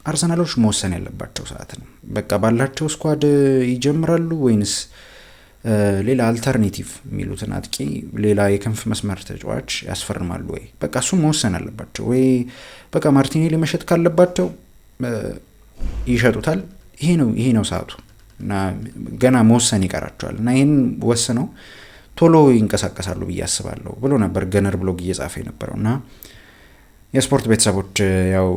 አርሰናሎች መወሰን ያለባቸው ሰዓት ነው። በቃ ባላቸው ስኳድ ይጀምራሉ ወይንስ ሌላ አልተርኔቲቭ የሚሉትን አጥቂ ሌላ የክንፍ መስመር ተጫዋች ያስፈርማሉ ወይ? በቃ እሱም መወሰን አለባቸው ወይ? በቃ ማርቲኔሊ መሸጥ ካለባቸው ይሸጡታል። ይሄ ነው ሰዓቱ እና ገና መወሰን ይቀራቸዋል እና ይህን ወስነው ቶሎ ይንቀሳቀሳሉ ብዬ አስባለሁ ብሎ ነበር ገነር ብሎግ እየጻፈ የነበረው እና የስፖርት ቤተሰቦች ያው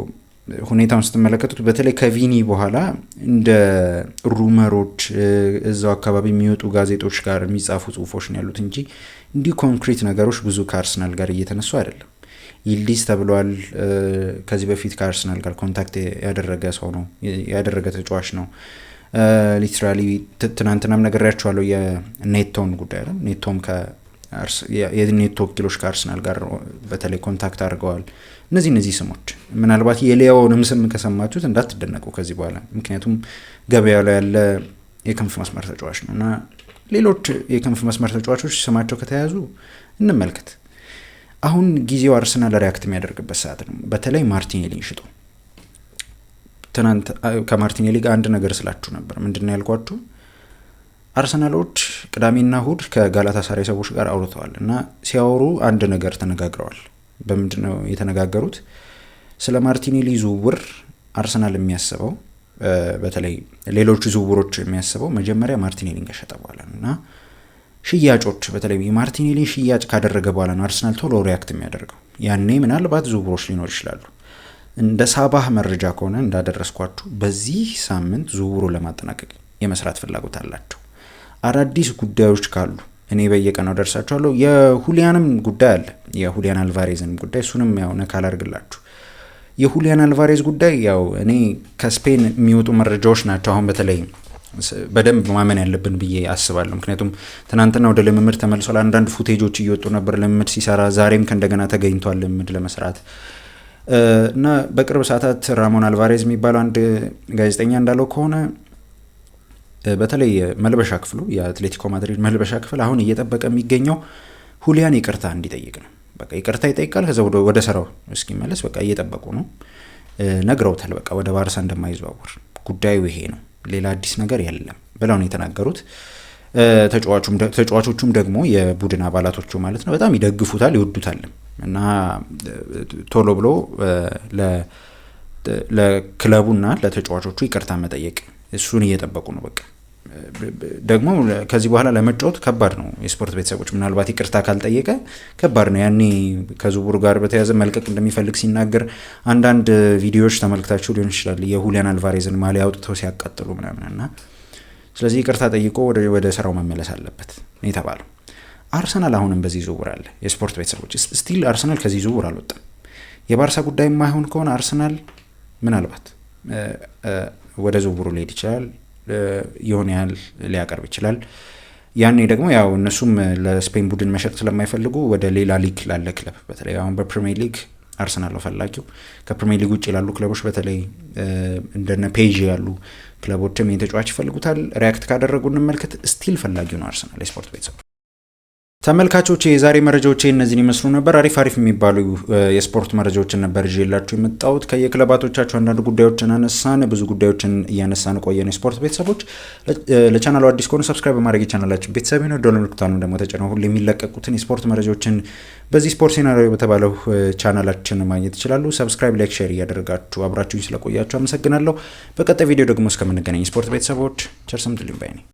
ሁኔታውን ስትመለከቱት በተለይ ከቪኒ በኋላ እንደ ሩመሮች እዛው አካባቢ የሚወጡ ጋዜጦች ጋር የሚጻፉ ጽሁፎች ነው ያሉት እንጂ እንዲህ ኮንክሪት ነገሮች ብዙ ከአርሰናል ጋር እየተነሱ አይደለም። ይልዲዝ ተብሏል። ከዚህ በፊት ከአርሰናል ጋር ኮንታክት ያደረገ ተጫዋች ነው። ሊትራሊ ትናንትናም ነግሬያቸዋለሁ የኔቶን ጉዳይ ነው። ኔቶም የኔቶ ወኪሎች ከአርሰናል ጋር በተለይ ኮንታክት አድርገዋል። እነዚህ ስሞች ምናልባት የሊያውንም ስም ከሰማችሁት እንዳትደነቁ ከዚህ በኋላ ምክንያቱም ገበያው ላይ ያለ የክንፍ መስመር ተጫዋች ነው እና ሌሎች የክንፍ መስመር ተጫዋቾች ስማቸው ከተያዙ እንመልከት። አሁን ጊዜው አርሰናል ሪያክት የሚያደርግበት ሰዓት ነው። በተለይ ማርቲኔሊን ሽጦ ትናንት ከማርቲኔሊ ጋር አንድ ነገር ስላችሁ ነበር። ምንድነው ያልኳችሁ? አርሰናሎች ቅዳሜና እሁድ ከጋላታሳራይ ሰዎች ጋር አውርተዋል እና ሲያወሩ አንድ ነገር ተነጋግረዋል። በምንድነው የተነጋገሩት? ስለ ማርቲኔሊ ዝውውር አርሰናል የሚያስበው በተለይ ሌሎች ዝውውሮች የሚያስበው መጀመሪያ ማርቲኔሊን ከሸጠ በኋላ እና ሽያጮች በተለይ የማርቲኔሊን ሽያጭ ካደረገ በኋላ ነው አርሰናል ቶሎ ሪያክት የሚያደርገው። ያኔ ምናልባት ዝውውሮች ሊኖር ይችላሉ። እንደ ሳባህ መረጃ ከሆነ እንዳደረስኳችሁ በዚህ ሳምንት ዝውውሩ ለማጠናቀቅ የመስራት ፍላጎት አላቸው። አዳዲስ ጉዳዮች ካሉ እኔ በየቀናው ደርሳችኋለሁ። የሁሊያንም ጉዳይ አለ፣ የሁሊያን አልቫሬዝን ጉዳይ እሱንም ያው ነካ አላርግላችሁ። የሁሊያን አልቫሬዝ ጉዳይ ያው እኔ ከስፔን የሚወጡ መረጃዎች ናቸው አሁን በተለይ በደንብ ማመን ያለብን ብዬ አስባለሁ። ምክንያቱም ትናንትና ወደ ልምምድ ተመልሷል። አንዳንድ ፉቴጆች እየወጡ ነበር ልምምድ ሲሰራ፣ ዛሬም ከእንደገና ተገኝቷል ልምምድ ለመስራት እና በቅርብ ሰዓታት ራሞን አልቫሬዝ የሚባለው አንድ ጋዜጠኛ እንዳለው ከሆነ በተለይ መልበሻ ክፍሉ የአትሌቲኮ ማድሪድ መልበሻ ክፍል አሁን እየጠበቀ የሚገኘው ሁሊያን ይቅርታ እንዲጠይቅ ነው። በቃ ይቅርታ ይጠይቃል፣ ከዛ ወደ ስራው እስኪመለስ በቃ እየጠበቁ ነው። ነግረውታል፣ በቃ ወደ ባርሳ እንደማይዘዋወር ጉዳዩ ይሄ ነው፣ ሌላ አዲስ ነገር የለም ብለው ነው የተናገሩት። ተጫዋቾቹም ደግሞ የቡድን አባላቶቹ ማለት ነው በጣም ይደግፉታል፣ ይወዱታል እና ቶሎ ብሎ ለክለቡና ለተጫዋቾቹ ይቅርታ መጠየቅ እሱን እየጠበቁ ነው። በቃ ደግሞ ከዚህ በኋላ ለመጫወት ከባድ ነው። የስፖርት ቤተሰቦች ምናልባት ይቅርታ ካልጠየቀ ከባድ ነው። ያኔ ከዝውውሩ ጋር በተያያዘ መልቀቅ እንደሚፈልግ ሲናገር አንዳንድ ቪዲዮዎች ተመልክታችሁ ሊሆን ይችላል። የሁሊያን አልቫሬዝን ማሊያ አውጥተው ሲያቃጥሉ ምናምን እና ስለዚህ ይቅርታ ጠይቆ ወደ ስራው መመለስ አለበት ነው የተባለው። አርሰናል አሁንም በዚህ ዝውውር አለ። የስፖርት ቤተሰቦች ስቲል አርሰናል ከዚህ ዝውውር አልወጣም። የባርሳ ጉዳይ የማይሆን ከሆነ አርሰናል ምናልባት ወደ ዝውውሩ ሊሄድ ይችላል፣ የሆነ ያህል ሊያቀርብ ይችላል። ያኔ ደግሞ ያው እነሱም ለስፔን ቡድን መሸጥ ስለማይፈልጉ ወደ ሌላ ሊግ ላለ ክለብ በተለይ አሁን በፕሪሚየር ሊግ አርሰናል ነው ፈላጊው። ከፕሪሚየር ሊግ ውጭ ላሉ ክለቦች በተለይ እንደነ ፔዥ ያሉ ክለቦችም የተጫዋች ይፈልጉታል። ሪያክት ካደረጉ እንመልከት። ስቲል ፈላጊው ነው አርሰናል። የስፖርት ቤተሰቦች ተመልካቾች የዛሬ መረጃዎች እነዚህን ይመስሉ ነበር። አሪፍ የሚባሉ የስፖርት መረጃዎችን ነበር ይዤላችሁ የመጣሁት። ከየክለባቶቻችሁ አንዳንድ ጉዳዮችን አነሳን፣ ብዙ ጉዳዮችን እያነሳን ቆየን። የስፖርት ቤተሰቦች ለቻናሉ አዲስ ከሆኑ ሰብስክራይብ በማድረግ የቻናላችን ቤተሰብ ነው። ደወል ምልክቱን ደግሞ ተጭነው ሁሉ የሚለቀቁትን የስፖርት መረጃዎችን በዚህ ስፖርት ሲናሪዮ በተባለው ቻናላችን ማግኘት ይችላሉ። ሰብስክራይብ፣ ላይክ፣ ሼር እያደረጋችሁ አብራችሁኝ ስለቆያችሁ አመሰግናለሁ። በቀጣይ ቪዲዮ ደግሞ እስከምንገናኝ ስፖርት ቤተሰቦች ቸር ሰንብቱልኝ ባይ ነኝ።